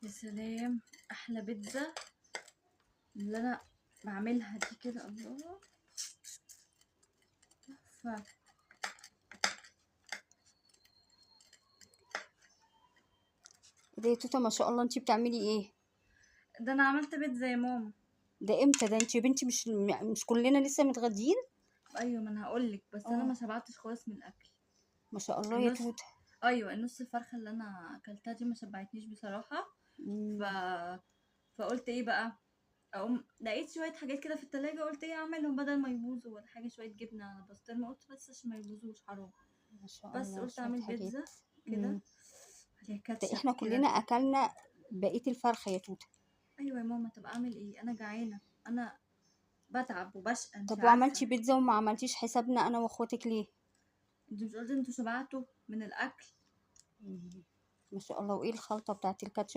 يا سلام، احلى بيتزا اللي انا بعملها دي كده. الله، تحفه. ده يا توته ما شاء الله، انتي بتعملي ايه؟ ده انا عملت بيتزا يا ماما. ده امتى ده؟ انتي يا بنتي مش كلنا لسه متغدين؟ ايوه، ما انا هقولك، بس انا اه ما شبعتش خالص من الاكل. ما شاء الله يا النص، توته. ايوه النص الفرخه اللي انا اكلتها دي ما شبعتنيش بصراحه. ف مم. فقلت ايه بقى، اقوم لقيت شويه حاجات كده في التلاجة، قلت ايه اعملهم بدل ما يبوظوا ولا حاجه، شويه جبنه على بسطرمه، قلت بس عشان ما يبوظوش حرام. ما شاء بس الله قلت شويه اعمل حاجات. بيتزا كده مم. عليها ده كاتشب احنا كده. كلنا اكلنا بقيه الفرخه يا توته. ايوه يا ماما، طب اعمل ايه، انا جعانه، انا بتعب وبشقى انت طب عارفه. وعملتي بيتزا وما عملتيش حسابنا انا واخواتك ليه؟ انتوا مش قلتوا انتوا شبعتوا من الاكل؟ مم. ما شاء الله. وايه الخلطه بتاعت الكاتشب